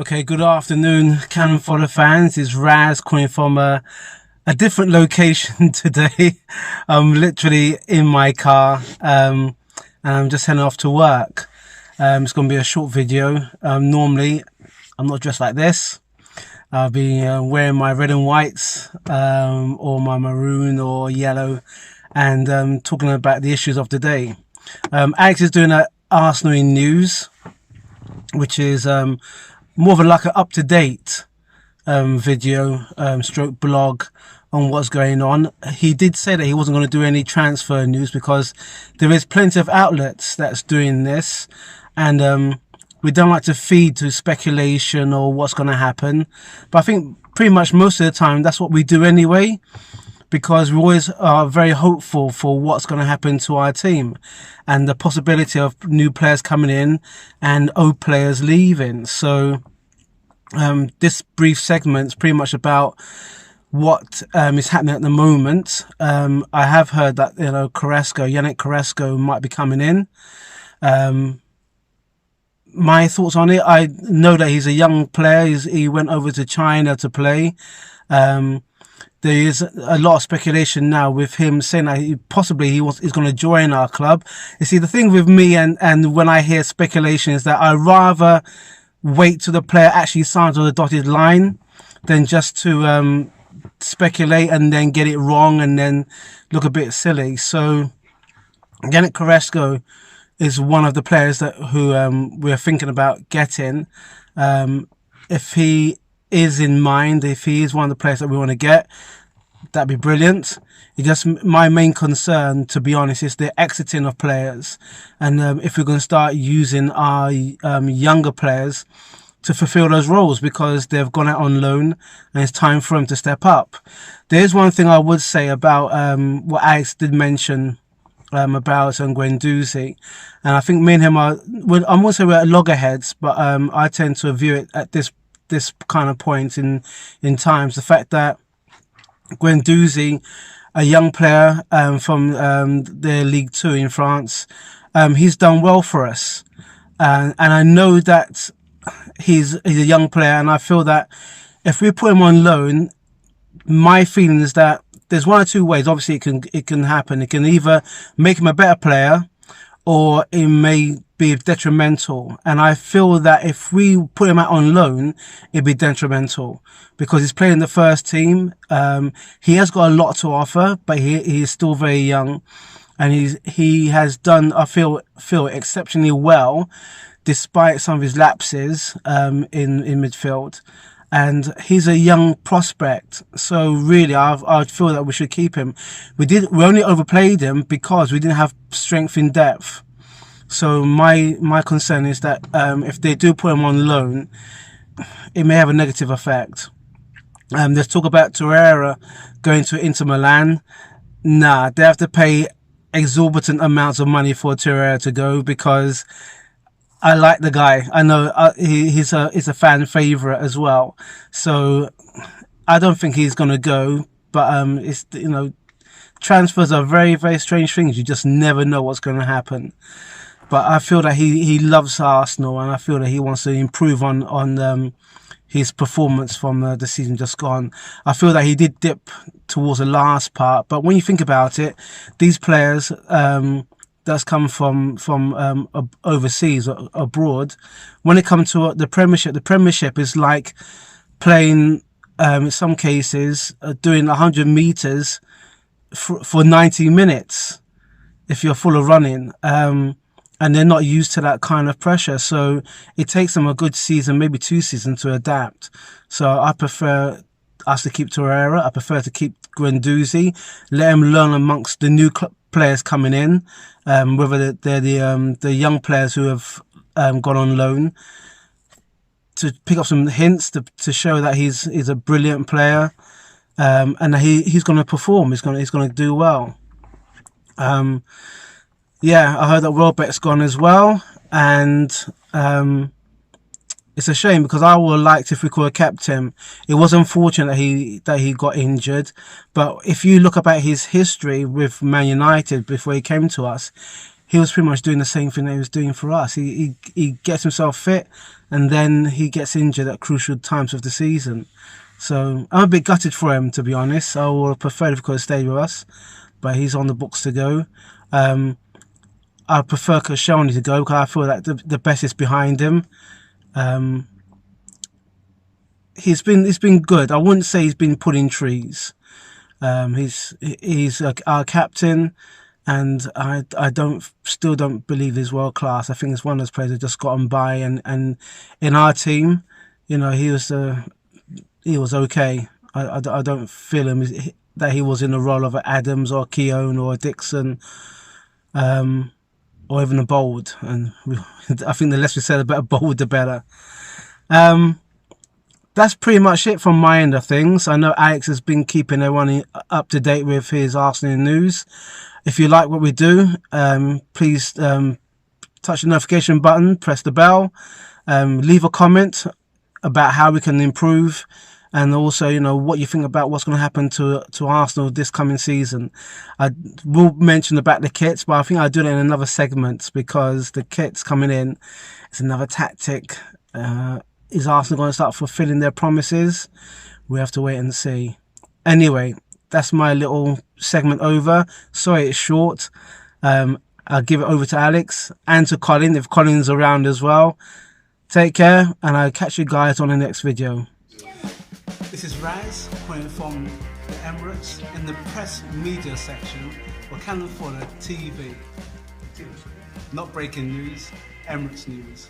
Okay, good afternoon, Cannon Fodder fans. It's RAZ calling from a different location today. I'm literally in my car and I'm just heading off to work. It's going to be a short video. Normally, I'm not dressed like this. I'll be wearing my red and whites or my maroon or yellow and talking about the issues of the day. Alex is doing an Arsenal in news, which is more of like an up-to-date video stroke blog on what's going on. He did say that he wasn't going to do any transfer news because there is plenty of outlets that's doing this, and we don't like to feed to speculation or what's going to happen. But I think pretty much most of the time that's what we do anyway, because we always are very hopeful for what's going to happen to our team and the possibility of new players coming in and old players leaving. So this brief segment is pretty much about what is happening at the moment. I have heard that, Carrasco might be coming in. My thoughts on it, I know that he's a young player. He went over to China to play. There is a lot of speculation now with him saying that he's going to join our club. You see, the thing with me and when I hear speculation is that I rather wait till the player actually signs on the dotted line than just to speculate and then get it wrong and then look a bit silly. So, Carrasco is one of the players who we're thinking about getting. If he is in mind, if he is one of the players that we want to get, that'd be brilliant. It just, my main concern, to be honest, is the exiting of players, and if we're going to start using our younger players to fulfill those roles because they've gone out on loan and it's time for them to step up. There's one thing I would say about what Alex did mention about Doozy, and I think me and him I'm going to say we're at loggerheads, but I tend to view it at this kind of point in times. The fact that Doozy, a young player from the League 2 in France, he's done well for us, and I know that he's a young player, and I feel that if we put him on loan, my feeling is that there's one or two ways. Obviously it can happen. It can either make him a better player or it may be detrimental, and I feel that if we put him out on loan, it'd be detrimental because he's playing the first team. He has got a lot to offer, but he is still very young, and he has done, I feel exceptionally well despite some of his lapses in midfield, and he's a young prospect. So really I feel that we should keep him. We only overplayed him because we didn't have strength in depth. So my concern is that if they do put him on loan, it may have a negative effect. There's talk about Herrera going to Inter Milan. Nah, they have to pay exorbitant amounts of money for Herrera to go, because I like the guy. I know he's a fan favorite as well. So I don't think he's going to go. But it's, transfers are very, very strange things. You just never know what's going to happen. But I feel that he loves Arsenal, and I feel that he wants to improve on his performance from the season just gone. I feel that he did dip towards the last part, but when you think about it, these players that's come from overseas or abroad, when it comes to the Premiership is like playing in some cases doing 100 meters for 90 minutes if you're full of running. And they're not used to that kind of pressure. So it takes them a good season, maybe 2 seasons to adapt. So I prefer us to keep Herrera. I prefer to keep Doozy. Let him learn amongst the new players coming in, whether they're the young players who have gone on loan, to pick up some hints to show that he's a brilliant player, and that he's going to perform. He's going to do well. Yeah, I heard that Welbeck's gone as well, and it's a shame because I would have liked if we could have kept him. It was unfortunate that he got injured, but if you look about his history with Man United before he came to us, he was pretty much doing the same thing that he was doing for us. He gets himself fit, and then he gets injured at crucial times of the season. So I'm a bit gutted for him, to be honest. I would have preferred if he could have stayed with us, but he's on the books to go. I prefer Koscielny to go because I feel that the best is behind him. He's been good. I wouldn't say he's been pulling trees. He's our captain, and I still don't believe he's world class. I think it's one of those players that just got on by, and in our team, you know, he was okay. I don't feel that he was in the role of an Adams or Keown or a Dixon, or even a Bold. And I think the less we said about Bold, the better. That's pretty much it from my end of things. I know Alex has been keeping everyone up to date with his Arsenal news. If you like what we do, please touch the notification button, press the bell, leave a comment about how we can improve, and also, you know, what you think about what's going to happen to Arsenal this coming season. I will mention about the kits, but I think I'll do it in another segment, because the kits coming in is another tactic. Is Arsenal going to start fulfilling their promises? We have to wait and see. Anyway, that's my little segment over. Sorry it's short. I'll give it over to Alex and to Colin, if Colin's around as well. Take care, and I'll catch you guys on the next video. This is RAZ, calling from the Emirates in the press media section for Cannon Fodder TV. Not breaking news, Emirates news.